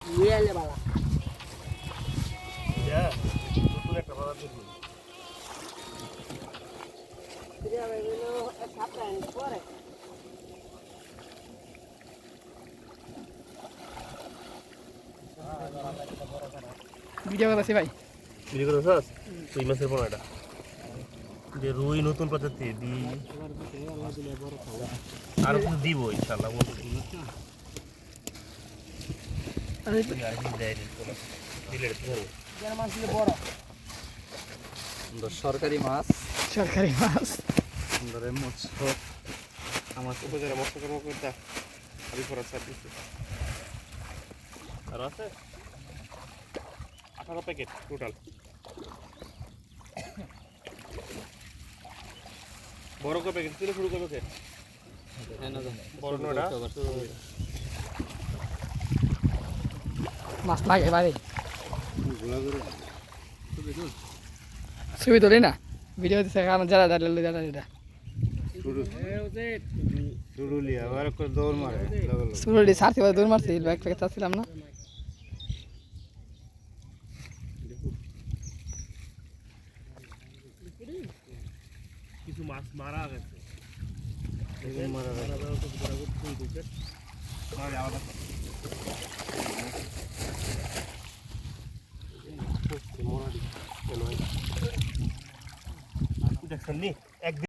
নিয়ে এলে বাবা নতুন একটা বাজার দেখুন পরে ভিডিও করতেছি ভাই বিক্রি করে সস তুই মাছের পোনাটা যে রুই নতুন প্রজাতি দি আর কিছু দিব ইনশাআল্লাহ বলছি সরকারি মাছ সরকারি মাছ সুন্দরের মৎস্য আমার উপজেলা মৎস্য কর্মকর্তা আমি ফরাজ স্যার দিচ্ছি আর আছে 18 প্যাকেট টোটাল বড় কো প্যাকেট ছিল শুরু করবে বড় নটা মাছ লাগে বাড়ি ছবি তোলি না ভিডিও দিচ্ছে কারণ যারা দাঁড়ালো যারা এটা চুরুলিয়া আবার করে দৌড় মারে সুরলি সারছি দৌড় মারছি ব্যাগ প্যাকেট চাচ্ছিলাম না কিছু মাছ মারা গেছে মারা দেখছেন নি একদিন